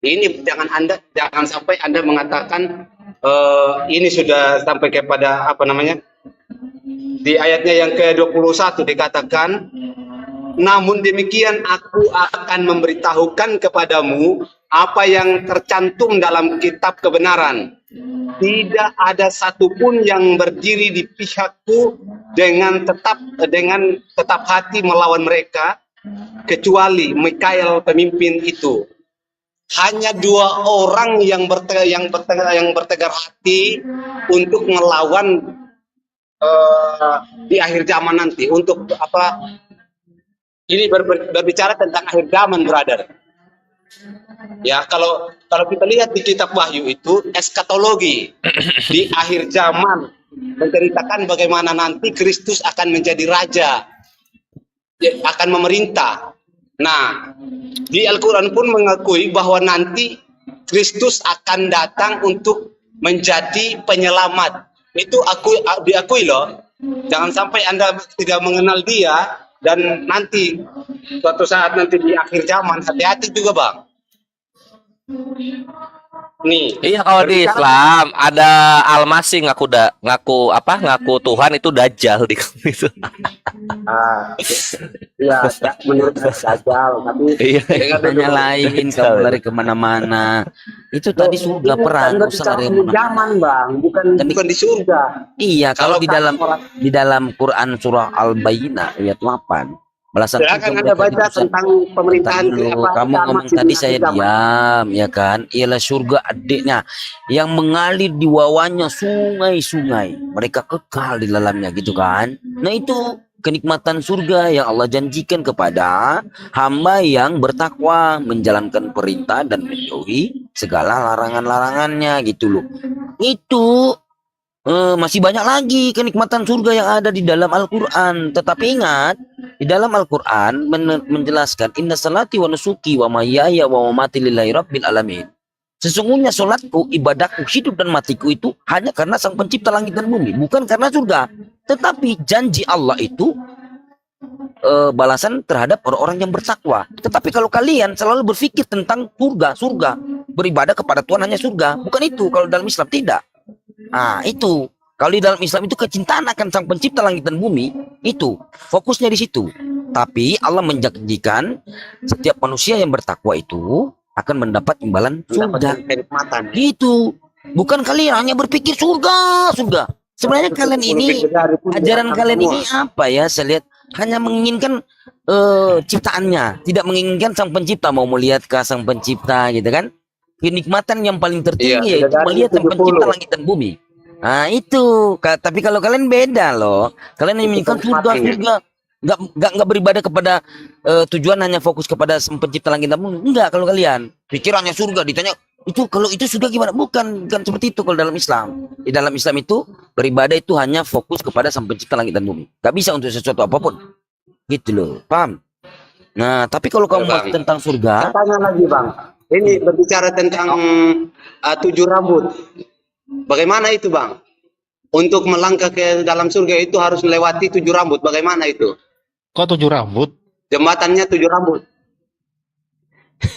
Speaker 4: Ini jangan sampai Anda mengatakan ini sudah sampai kepada apa namanya? Di ayatnya yang ke-21 dikatakan, namun demikian aku akan memberitahukan kepadamu apa yang tercantum dalam kitab kebenaran. Tidak ada satupun yang berdiri di pihakku dengan tetap hati melawan mereka, kecuali Mikael pemimpin itu. Hanya 2 orang yang bertegar hati untuk melawan di akhir zaman nanti, untuk apa? ini berbicara tentang akhir zaman, brother. Ya, kalau kita lihat di kitab Wahyu itu eskatologi di akhir zaman menceritakan bagaimana nanti Kristus akan menjadi raja, akan memerintah. Nah, di Al-Quran pun mengakui bahwa nanti Kristus akan datang untuk menjadi penyelamat. Itu diakui loh. Jangan sampai Anda tidak mengenal dia dan nanti suatu saat nanti di akhir zaman hati-hati juga, Bang. Nih.
Speaker 1: Iya, kalau di Islam ada Al-Masih ngaku Tuhan, itu Dajjal di itu.
Speaker 4: Ya, menurut saya Dajjal, tapi
Speaker 6: Tanya lain, kamu lari kemana-mana. Itu tadi surga perang, usah lari kemana-mana.
Speaker 4: zaman, Bang, bukan di surga.
Speaker 6: Iya, kalau di
Speaker 4: Kalau
Speaker 6: dalam Quran surah Al-Bayyinah ayat 8. Belasan
Speaker 4: silakan Anda baca tentang pemerintahan
Speaker 6: kamu ngomong tadi saya diam, ya kan? Ialah surga adiknya yang mengalir di bawahnya sungai-sungai, mereka kekal di dalamnya, gitu kan? Nah, itu kenikmatan surga yang Allah janjikan kepada hamba yang bertakwa, menjalankan perintah dan menjauhi segala larangan-larangannya, gitu loh. Itu masih banyak lagi kenikmatan surga yang ada di dalam Al-Quran. Tetapi ingat, di dalam Al-Quran menjelaskan inna salati wa nusuki wa mahyaya wa mamati lillahi rabbil alamin. Sesungguhnya solatku, ibadahku, hidup dan matiku itu hanya karena Sang Pencipta langit dan bumi, bukan karena surga. Tetapi janji Allah itu balasan terhadap orang-orang yang bertakwa. Tetapi kalau kalian selalu berpikir tentang surga, beribadah kepada Tuhan hanya surga, bukan itu kalau dalam Islam, tidak. Nah, itu kalau di dalam Islam itu kecintaan akan Sang Pencipta langit dan bumi, itu fokusnya di situ. Tapi Allah menjanjikan setiap manusia yang bertakwa itu akan mendapat imbalan surga. Gitu. Bukan kalian hanya berpikir surga. Sebenarnya kalian ini, ajaran kalian ini apa ya? Saya lihat hanya menginginkan ciptaannya, tidak menginginkan Sang Pencipta. Mau melihat ke Sang Pencipta, gitu kan? Kenikmatan yang paling tertinggi yaitu melihat Sang Pencipta langit dan bumi. Nah, itu. Tapi kalau kalian beda loh. Kalian menginginkan surga. Nggak beribadah kepada tujuan hanya fokus kepada Sang Pencipta langit dan bumi. Enggak, kalau kalian pikirannya surga, ditanya itu kalau itu surga gimana? Bukan seperti itu kalau dalam Islam. Di dalam Islam itu beribadah itu hanya fokus kepada Sang Pencipta langit dan bumi. Nggak bisa untuk sesuatu apapun. Gitu loh. Paham? Nah, tapi kalau kamu bahas tentang surga,
Speaker 4: tanya lagi, Bang. Ini berbicara tentang 7 rambut. Bagaimana itu, Bang? Untuk melangkah ke dalam surga itu harus melewati 7 rambut. Bagaimana itu?
Speaker 2: Kok 7 rambut?
Speaker 4: Jembatannya 7 rambut.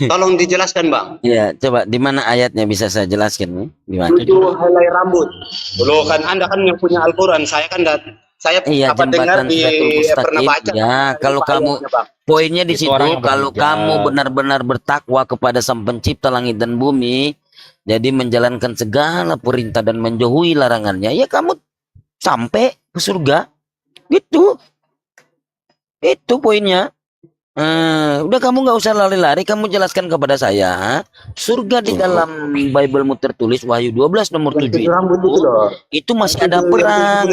Speaker 4: Tolong dijelaskan, Bang.
Speaker 6: ya coba di mana ayatnya bisa saya jelaskan nih? Di mana?
Speaker 4: 7 helai rambut. Loh, kan Anda kan yang punya Al-Quran. Saya kan saya dengar di pernah baca.
Speaker 6: Ya, kalau kamu poinnya di situ, kalau kamu benar-benar bertakwa kepada Sang Pencipta langit dan bumi, jadi menjalankan segala perintah dan menjauhi larangannya, ya kamu sampai ke surga. Gitu. Itu poinnya. Udah, kamu nggak usah lari-lari, kamu jelaskan kepada saya surga di dalam Bible-mu tertulis Wahyu 12 nomor 7 itu masih ada perang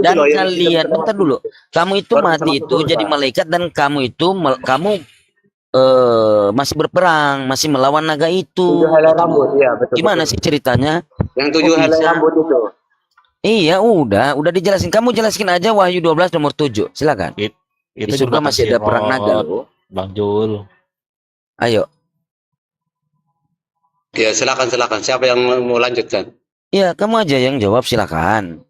Speaker 6: dan kalian bentar dulu, kamu itu mati itu jadi malaikat dan kamu itu masih berperang, masih melawan naga itu.
Speaker 4: 7 helai rambut, ya, betul.
Speaker 6: Gimana sih ceritanya?
Speaker 4: Yang 7 helai rambut itu.
Speaker 6: Iya, udah dijelasin. Kamu jelaskin aja Wahyu 12 nomor 7. Silakan. Di surga masih ada perang naga loh,
Speaker 2: Bang Jul.
Speaker 6: Ayo.
Speaker 4: Ya, silakan. Siapa yang mau lanjutkan?
Speaker 6: Iya, kamu aja yang jawab, silakan.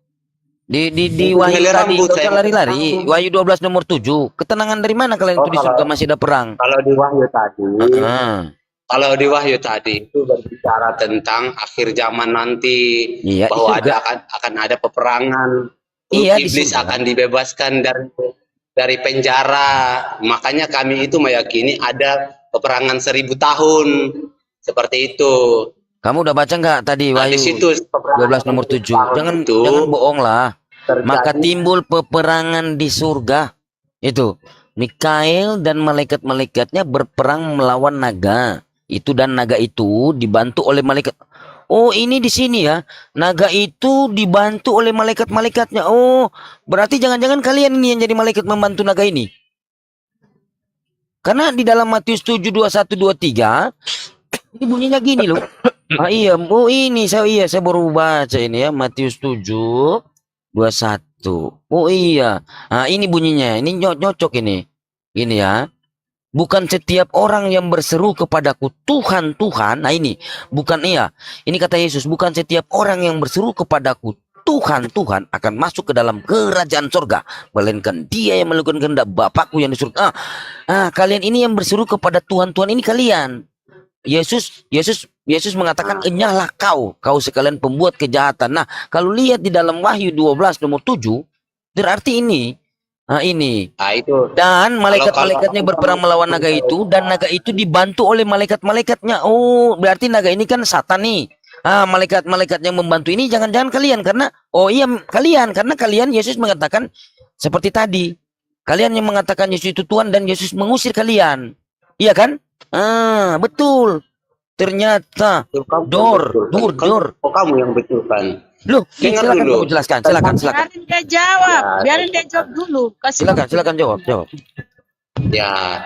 Speaker 6: Di Wahyu tadi, jangan lari-lari. Wahyu 12 nomor 7. Ketenangan dari mana kalian itu di surga masih ada perang?
Speaker 4: Kalau di Wahyu tadi, kalau di Wahyu tadi itu berbicara tentang akhir zaman nanti,
Speaker 6: Iya,
Speaker 4: bahwa akan ada peperangan.
Speaker 6: Iya,
Speaker 4: Iblis akan dibebaskan dari penjara. Makanya kami itu meyakini ada peperangan 1000 tahun seperti itu.
Speaker 6: Kamu udah baca nggak tadi Wahyu 12 nomor 7? Jangan bohong lah. Maka timbul peperangan di surga. Itu Mikael dan malaikat-malaikatnya berperang melawan naga. Itu dan naga itu dibantu oleh malaikat. Oh, ini di sini ya. Naga itu dibantu oleh malaikat-malaikatnya. Oh, berarti jangan-jangan kalian ini yang jadi malaikat membantu naga ini. Karena di dalam Matius 7 21 23 ini bunyinya gini loh. Ah iya, oh ini saya baru baca ini ya, Matius 7 21. Oh iya. Nah, ini bunyinya. Ini nyocok ini. Ini ya. Bukan setiap orang yang berseru kepadaku Tuhan, Tuhan. Nah ini, bukan iya. Ini kata Yesus, bukan setiap orang yang berseru kepadaku Tuhan, Tuhan akan masuk ke dalam kerajaan surga, melainkan dia yang melakukan kehendak Bapakku yang di surga. Kalian ini yang berseru kepada Tuhan, Tuhan ini kalian. Yesus mengatakan, enyahlah kau sekalian pembuat kejahatan. Nah, kalau lihat di dalam Wahyu 12 nomor 7, berarti ini. Nah, ini.
Speaker 4: Itu.
Speaker 6: Dan malaikat-malaikatnya berperang melawan naga itu, dan naga itu dibantu oleh malaikat-malaikatnya. Oh, berarti naga ini kan Satan nih. Malaikat-malaikat yang membantu ini jangan-jangan kalian, karena kalian, karena kalian Yesus mengatakan seperti tadi. Kalian yang mengatakan Yesus itu Tuhan dan Yesus mengusir kalian. Iya kan? Betul. Ternyata dor.
Speaker 4: Oh, kamu yang betulkan.
Speaker 6: Loh, silakan
Speaker 4: dulu.
Speaker 6: kamu jelaskan, silakan.
Speaker 10: Biarin dia jawab,
Speaker 4: Ya.
Speaker 10: biarin dia jawab dulu. Kasih
Speaker 6: Silakan jawab.
Speaker 4: Ya,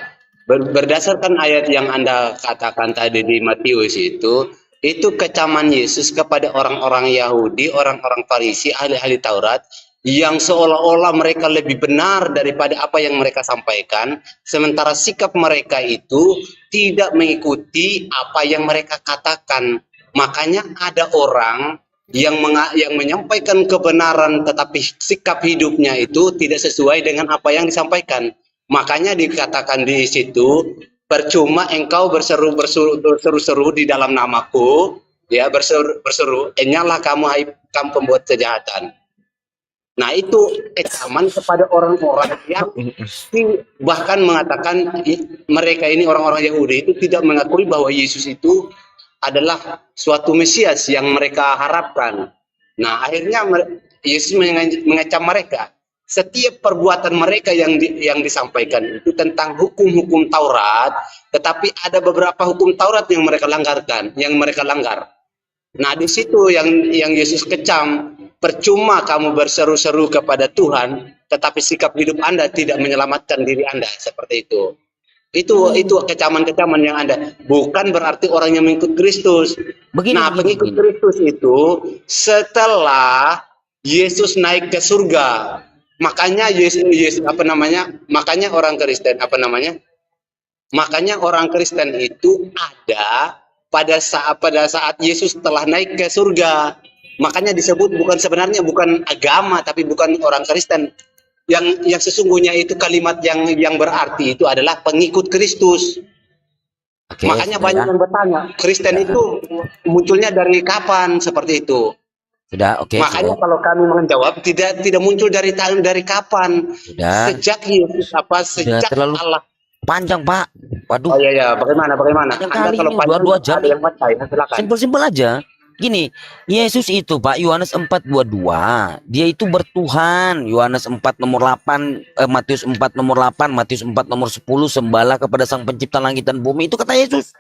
Speaker 4: berdasarkan ayat yang Anda katakan tadi di Matius itu kecaman Yesus kepada orang-orang Yahudi, orang-orang Farisi, ahli-ahli Taurat, yang seolah-olah mereka lebih benar daripada apa yang mereka sampaikan, sementara sikap mereka itu tidak mengikuti apa yang mereka katakan. Makanya ada orang yang menyampaikan kebenaran tetapi sikap hidupnya itu tidak sesuai dengan apa yang disampaikan. Makanya dikatakan di situ, percuma engkau berseru-seru di dalam namaku, ya, berseru, enyahlah kamu pembuat kejahatan. Nah, itu kecaman kepada orang-orang yang bahkan mengatakan mereka ini orang-orang Yahudi itu tidak mengakui bahwa Yesus itu adalah suatu Mesias yang mereka harapkan. Nah, akhirnya Yesus mengecam mereka. Setiap perbuatan mereka yang disampaikan itu tentang hukum-hukum Taurat, tetapi ada beberapa hukum Taurat yang mereka langgar. Nah, di situ yang Yesus kecam, percuma kamu berseru-seru kepada Tuhan, tetapi sikap hidup Anda tidak menyelamatkan diri Anda, seperti itu. Itu kecaman-kecaman yang ada. Bukan berarti orang yang mengikut Kristus. Pengikut Kristus itu setelah Yesus naik ke surga. Makanya makanya orang Kristen Makanya orang Kristen itu ada pada saat Yesus telah naik ke surga. Makanya disebut sebenarnya bukan agama, tapi bukan orang Kristen. Yang sesungguhnya itu kalimat yang berarti itu adalah pengikut Kristus. Makanya banyak yang bertanya, Kristen itu munculnya dari kapan, seperti itu. Makanya kalau kami menjawab tidak muncul dari kapan. Sejak Yesus sejak Allah.
Speaker 6: Panjang, Pak. Waduh.
Speaker 4: Oh iya, bagaimana? Anda kalau
Speaker 6: dua jam.
Speaker 4: ada yang baca, ya, silakan.
Speaker 6: Simpel aja. Gini, Yesus itu Pak, Yohanes 4:22, dia itu bertuhan. Yohanes 4 nomor 8, Matius 4 nomor 8, Matius 4 nomor 10, sembahlah kepada Sang Pencipta langit dan bumi. Itu kata Yesus.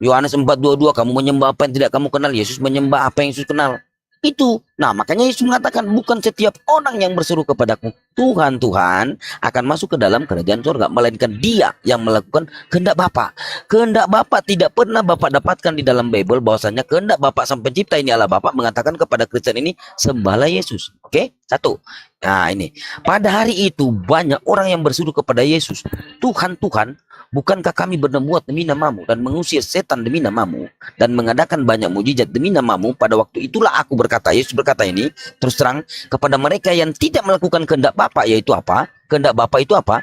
Speaker 6: Yohanes 4:22, kamu menyembah apa yang tidak kamu kenal, Yesus menyembah apa yang Yesus kenal. Itu. Nah, makanya Yesus mengatakan bukan setiap orang yang berseru kepadaku Tuhan, Tuhan akan masuk ke dalam kerajaan surga, melainkan dia yang melakukan kehendak Bapa. Kehendak Bapa tidak pernah Bapak dapatkan di dalam Bible, bahwasanya kehendak Bapa Sang Pencipta ini Allah Bapa mengatakan kepada Kristen ini sembahlah Yesus. Oke? Satu. Nah, ini. Pada hari itu banyak orang yang berseru kepada Yesus, Tuhan, Tuhan, bukankah kami bernubuat demi namamu dan mengusir setan demi namamu dan mengadakan banyak mujizat demi namamu? Pada waktu itulah aku berkata, Yesus berkata ini terus terang kepada mereka yang tidak melakukan kehendak Bapa, yaitu apa? Kehendak Bapa itu apa?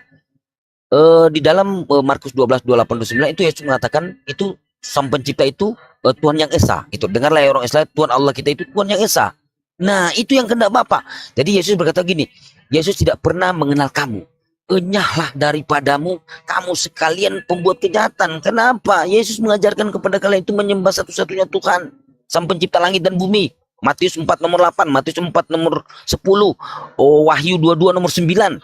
Speaker 6: Di dalam Markus 12:28-29 itu Yesus mengatakan itu Sang Pencipta itu Tuhan yang Esa. Itu dengarlah ya orang Israel, Tuhan Allah kita itu Tuhan yang Esa. Nah, itu yang kehendak Bapa. Jadi Yesus berkata gini, Yesus tidak pernah mengenal kamu. Enyahlah daripadamu kamu sekalian pembuat kejahatan. Kenapa? Yesus mengajarkan kepada kalian itu menyembah satu-satunya Tuhan, Sang Pencipta langit dan bumi. Matius 4 nomor 8, Matius 4 nomor 10, Wahyu 22 nomor 9.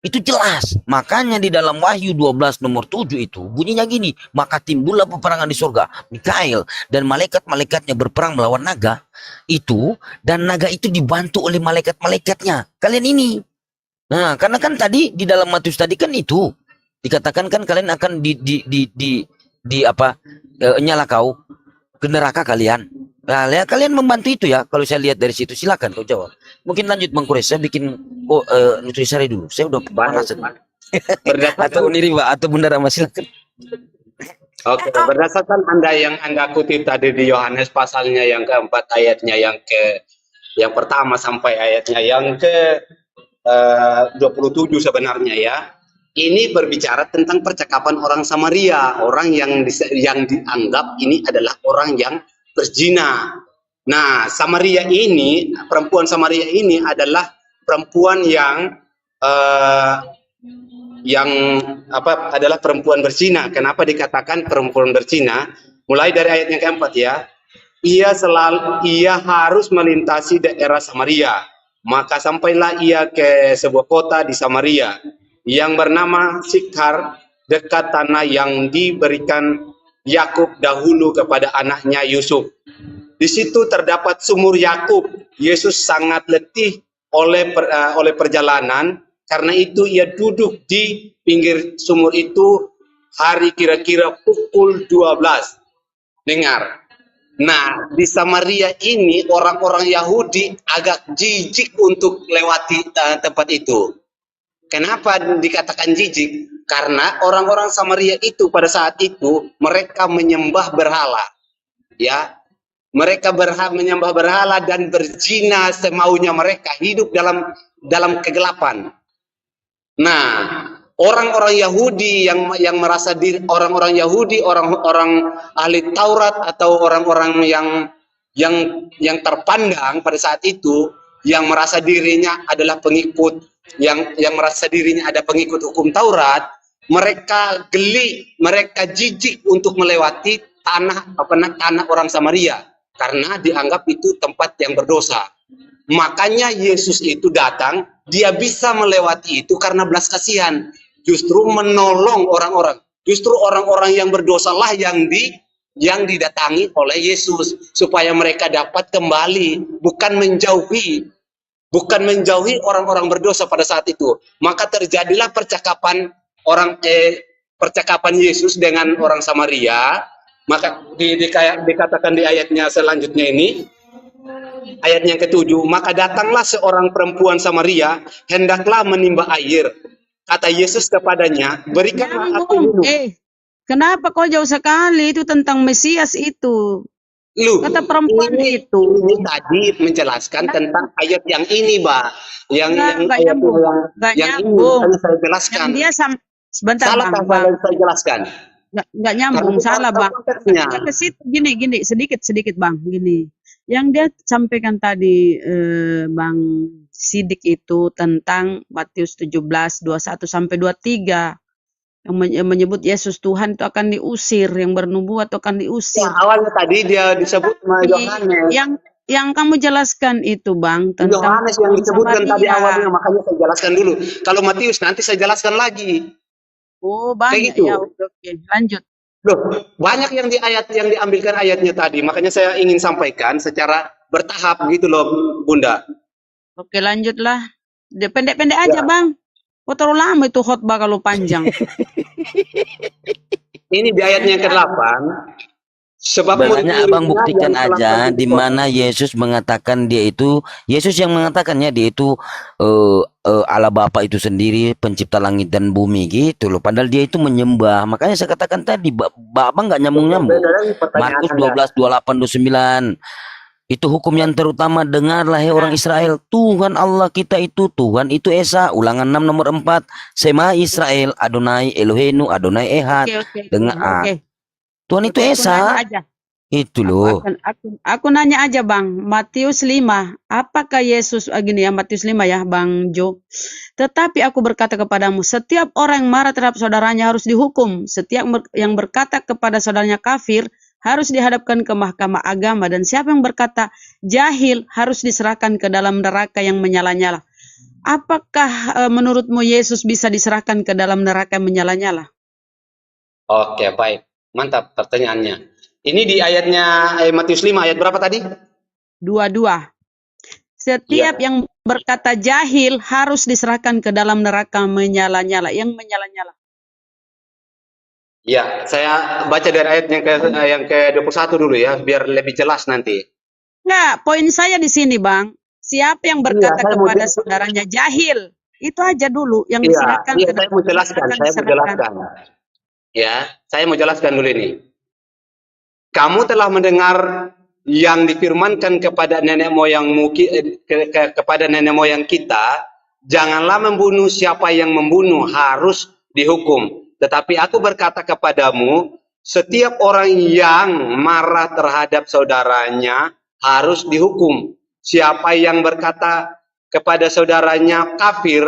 Speaker 6: Itu jelas. Makanya di dalam Wahyu 12 nomor 7 itu bunyinya gini, maka timbullah peperangan di surga. Mikael dan malaikat-malaikatnya berperang melawan naga itu, dan naga itu dibantu oleh malaikat-malaikatnya. Kalian ini. Nah, karena kan tadi di dalam Matius tadi kan itu Dikatakan kan kalian akan di apa nyala kau ke neraka kalian. Nah, kalian membantu itu ya. Kalau saya lihat dari situ, silakan kau jawab. Mungkin lanjut Bang Kures, saya bikin nutrisari dulu. Saya udah pemanasan. Atau Niri Pak, atau Bunda Rama, silakan.
Speaker 4: Oke, berdasarkan yang Anda kutip tadi di Yohanes pasalnya yang keempat, ayatnya yang pertama sampai ayatnya yang ke 27 sebenarnya ya. Ini berbicara tentang percakapan orang Samaria, orang yang dianggap ini adalah orang yang berzina. Nah, perempuan Samaria ini adalah perempuan adalah perempuan berzina. Kenapa dikatakan perempuan berzina? Mulai dari ayat yang keempat ya. Ia harus melintasi daerah Samaria. Maka sampailah ia ke sebuah kota di Samaria yang bernama Sikhar, dekat tanah yang diberikan Yakub dahulu kepada anaknya Yusuf. Di situ terdapat sumur Yakub. Yesus sangat letih oleh perjalanan, karena itu ia duduk di pinggir sumur itu hari kira-kira pukul 12. Dengar. Nah, di Samaria ini orang-orang Yahudi agak jijik untuk lewati tempat itu. Kenapa dikatakan jijik? Karena orang-orang Samaria itu pada saat itu mereka menyembah berhala. Ya. Mereka menyembah berhala dan berzina semaunya mereka, hidup dalam kegelapan. Nah, orang-orang Yahudi yang merasa diri orang-orang Yahudi, orang-orang ahli Taurat atau orang-orang yang terpandang pada saat itu, yang merasa dirinya adalah pengikut, yang merasa dirinya ada pengikut hukum Taurat, mereka geli, mereka jijik untuk melewati tanah orang Samaria karena dianggap itu tempat yang berdosa. Makanya Yesus itu datang, dia bisa melewati itu karena belas kasihan, justru menolong orang-orang. Justru orang-orang yang berdosalah yang didatangi oleh Yesus supaya mereka dapat kembali, bukan menjauhi orang-orang berdosa pada saat itu. Maka terjadilah percakapan Yesus dengan orang Samaria. Maka dikatakan di ayatnya selanjutnya ini, ayat yang ke-7, maka datanglah seorang perempuan Samaria, hendaklah menimba air. Kata Yesus kepadanya, berikanlah aku minum.
Speaker 10: Kenapa kau jauh sekali? Itu tentang Mesias itu. Kata perempuan itu.
Speaker 4: Ini tadi menjelaskan tentang ayat yang ini, Mbak. Yang
Speaker 10: nyambung.
Speaker 4: Ini saya jelaskan.
Speaker 10: Yang dia sebentar,
Speaker 4: Bang. Saya jelaskan.
Speaker 10: Nggak nyambung, salah Bang. Ke situ gini, sedikit Bang, gini. Yang dia sampaikan tadi Bang Sidik itu tentang Matius 17, 21 sampai 23. Yang menyebut Yesus Tuhan itu akan diusir, yang bernubuat itu akan diusir.
Speaker 4: Ya, awalnya tadi dia disebut Yohanes.
Speaker 10: Yang kamu jelaskan itu Bang tentang
Speaker 4: Yohanes yang disebutkan tadi awalnya, makanya saya jelaskan dulu. Kalau Matius nanti saya jelaskan lagi.
Speaker 10: Oh, banyak
Speaker 4: gitu.
Speaker 10: Ya, oke. Lanjut.
Speaker 4: Loh, banyak yang diambilkan ayatnya tadi, makanya saya ingin sampaikan secara bertahap gitu loh, Bunda.
Speaker 10: Oke, lanjutlah. Pendek-pendek aja, Bang. Oh, terlalu lama itu khotbah kalau panjang.
Speaker 4: Ini di ayatnya yang ke-8. Sebab
Speaker 6: sebenarnya abang buktikan aja di mana Yesus mengatakan Yesus yang mengatakannya dia itu Allah Bapa itu sendiri, pencipta langit dan bumi gitu loh. Padahal dia itu menyembah. Makanya saya katakan tadi, abang nggak nyambung-nyambung. Markus 12, 28, 29. Itu hukum yang terutama, dengarlah hai orang Israel, Tuhan Allah kita itu Tuhan itu Esa. Ulangan 6 nomor 4. Sema Israel, Adonai Elohenu, Adonai Ehad. Dengar. Tuhan itu Esa. Itu loh.
Speaker 10: Aku nanya aja Bang, Matius 5. Apakah Yesus gini ya, Matius 5 ya Bang Jo. Tetapi aku berkata kepadamu, setiap orang yang marah terhadap saudaranya harus dihukum. Setiap yang berkata kepada saudaranya kafir harus dihadapkan ke mahkamah agama, dan siapa yang berkata jahil harus diserahkan ke dalam neraka yang menyala-nyala. Apakah menurutmu Yesus bisa diserahkan ke dalam neraka yang menyala-nyala?
Speaker 4: Oke, baik. Mantap pertanyaannya. Ini di ayatnya Matius 5 ayat berapa tadi?
Speaker 10: 22. Setiap yang berkata jahil harus diserahkan ke dalam neraka menyala-nyala, yang menyala-nyala.
Speaker 4: Ya, saya baca dari ayat yang ke 21 dulu ya, biar lebih jelas nanti.
Speaker 10: Enggak, poin saya di sini, Bang. Siapa yang berkata
Speaker 4: Saya mau
Speaker 10: kepada saudaranya jahil? Itu aja dulu yang
Speaker 4: Iya,
Speaker 10: diserahkan
Speaker 4: iya,
Speaker 10: ke
Speaker 4: saya mau jelaskan,
Speaker 10: akan diserahkan.
Speaker 4: Ya, saya mau jelaskan dulu ini. Kamu telah mendengar yang difirmankan kepada nenek moyangmu, kepada nenek moyang kita, janganlah membunuh, siapa yang membunuh harus dihukum. Tetapi aku berkata kepadamu, setiap orang yang marah terhadap saudaranya harus dihukum. Siapa yang berkata kepada saudaranya kafir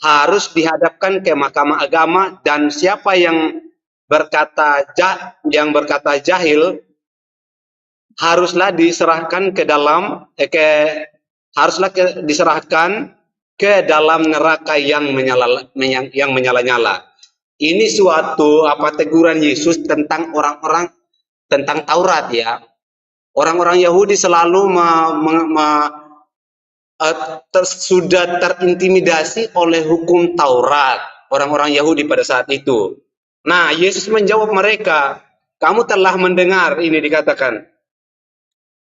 Speaker 4: harus dihadapkan ke mahkamah agama, dan siapa yang berkata jahil haruslah diserahkan ke dalam diserahkan ke dalam neraka yang menyala-nyala. Ini suatu teguran Yesus tentang orang-orang tentang Taurat ya. Orang-orang Yahudi selalu sudah terintimidasi oleh hukum Taurat, orang-orang Yahudi pada saat itu. Nah, Yesus menjawab mereka, kamu telah mendengar, ini dikatakan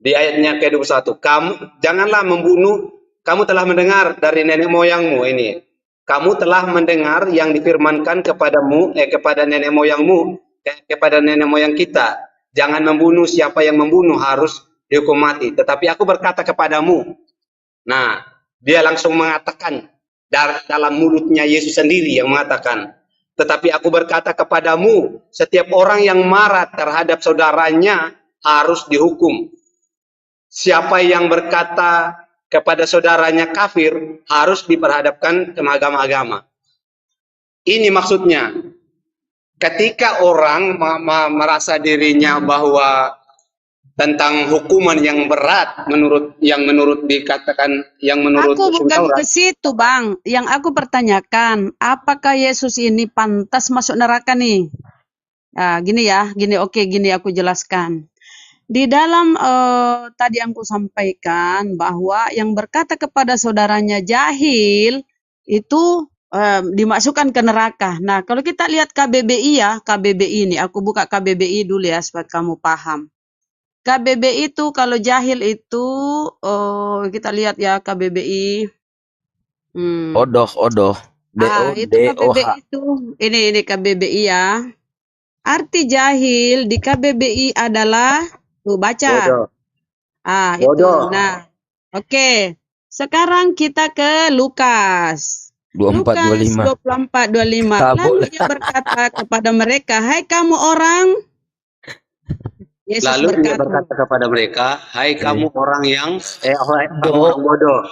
Speaker 4: di ayatnya ke-21, kamu janganlah membunuh, kamu telah mendengar dari nenek moyangmu ini. Kamu telah mendengar yang difirmankan kepadamu, kepada nenek moyangmu, kepada nenek moyang kita. Jangan membunuh, siapa yang membunuh harus dihukum mati. Tetapi aku berkata kepadamu. Nah, dia langsung mengatakan, dalam mulutnya Yesus sendiri yang mengatakan, tetapi aku berkata kepadamu, setiap orang yang marah terhadap saudaranya harus dihukum. Siapa yang berkata kepada saudaranya kafir harus diperhadapkan ke mahkamah agama. Ini maksudnya, ketika orang merasa dirinya bahwa tentang hukuman yang berat menurut dikatakan yang menurut
Speaker 10: Aku bukan
Speaker 4: Taurat.
Speaker 10: ke situ, Bang. Yang aku pertanyakan, apakah Yesus ini pantas masuk neraka nih? Nah, gini ya, gini aku jelaskan. Di dalam tadi yang aku sampaikan bahwa yang berkata kepada saudaranya jahil itu dimasukkan ke neraka. Nah, kalau kita lihat KBBI ya, KBBI ini, aku buka KBBI dulu ya supaya kamu paham. KBBI itu kalau jahil itu kita lihat ya KBBI.
Speaker 6: Odoh.
Speaker 10: Itu KBBI itu. Ini KBBI ya. Arti jahil di KBBI adalah tuh baca. Itu.
Speaker 4: Bodoh.
Speaker 10: Nah, oke. Sekarang kita ke Lukas.
Speaker 6: 24:25.
Speaker 10: 24:25. Lalu dia berkata kepada mereka, "Hai kamu orang." Yesus
Speaker 4: Lalu dia berkata kepada mereka, hai kamu orang yang orang bodoh.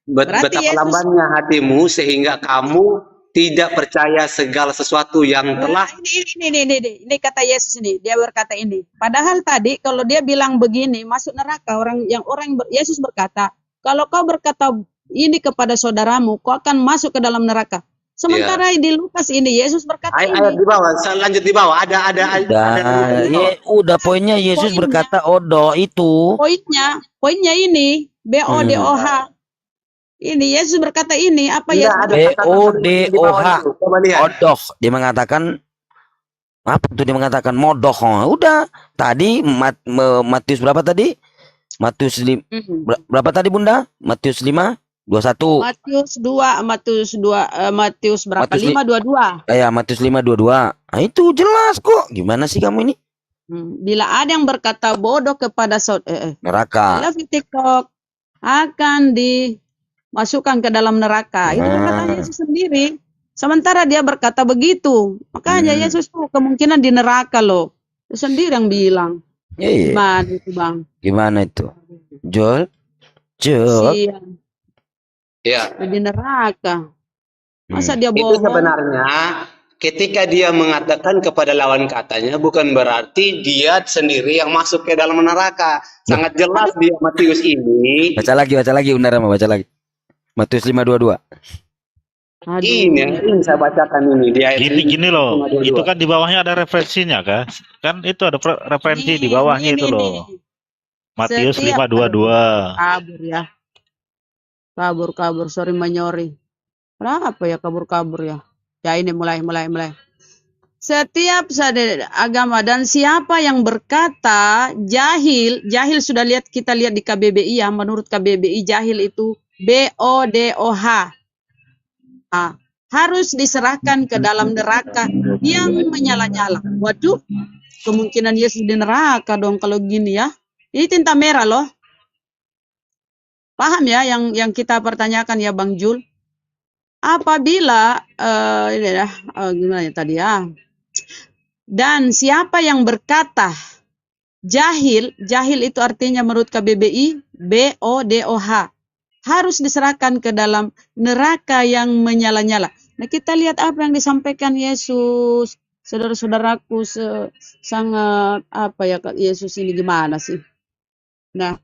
Speaker 4: Betapa lambannya hatimu sehingga kamu tidak percaya segala sesuatu yang telah.
Speaker 10: Ini kata Yesus ini, dia berkata ini. Padahal tadi kalau dia bilang begini, masuk neraka Yesus berkata, kalau kau berkata ini kepada saudaramu, kau akan masuk ke dalam neraka. Sementara di Lukas ini Yesus berkata ini.
Speaker 4: Ayat di bawah, lanjut di bawah. Ada.
Speaker 6: Udah poinnya Yesus berkata odoh itu.
Speaker 10: Poinnya ini BODOH. Ini Yesus berkata ini apa ya?
Speaker 6: BODOH. Odoh. Dia mengatakan apa tuh? Dia mengatakan modoh. Udah. Tadi Matius berapa tadi? Matius berapa tadi Bunda? Matius 5. 21.
Speaker 10: Matius berapa? 5:22.
Speaker 6: Ya, Matius 5:22. Nah, itu jelas kok. Gimana sih kamu ini?
Speaker 10: Bila ada yang berkata bodoh kepada
Speaker 6: neraka,
Speaker 10: TikTok akan dimasukkan ke dalam neraka. Itu perkataan Yesus sendiri. Sementara dia berkata begitu. Makanya Yesus tuh kemungkinan di neraka loh. Itu sendiri yang bilang. Gimana itu, Bang?
Speaker 6: Gimana itu? Jol?
Speaker 4: Ya.
Speaker 10: Di neraka. Masa dia bohong?
Speaker 4: Itu sebenarnya ketika dia mengatakan kepada lawan katanya bukan berarti dia sendiri yang masuk ke dalam neraka. Sangat jelas di Matius ini.
Speaker 6: Baca lagi Bunda Rama, baca lagi. Matius 5:22.
Speaker 4: Ini saya bacakan ini dia.
Speaker 2: Gini loh. Itu kan di bawahnya ada referensinya kan? Kan itu ada referensi di bawahnya itu loh. Matius 5:22.
Speaker 10: Kabur ya. Kabur, sorry menyori. Kenapa ya kabur ya? Ya ini mulai. Setiap agama, dan siapa yang berkata jahil sudah kita lihat di KBBI ya, menurut KBBI jahil itu BODOH. Harus diserahkan ke dalam neraka yang menyala-nyala. Waduh, kemungkinan Yesus di neraka dong kalau gini ya. Ini tinta merah loh. Paham ya yang kita pertanyakan ya Bang Jul? Apabila gimana ya tadi ya? Dan siapa yang berkata jahil itu artinya menurut KBBI BODOH, harus diserahkan ke dalam neraka yang menyala-nyala. Nah, kita lihat apa yang disampaikan Yesus. Saudara-saudaraku, sangat Yesus ini gimana sih? Nah,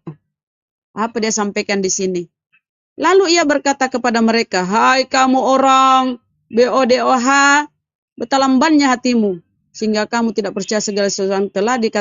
Speaker 10: apa dia sampaikan di sini? Lalu ia berkata kepada mereka, "Hai kamu orang BODOH, betapa lambannya hatimu, sehingga kamu tidak percaya segala sesuatu yang telah dikatakan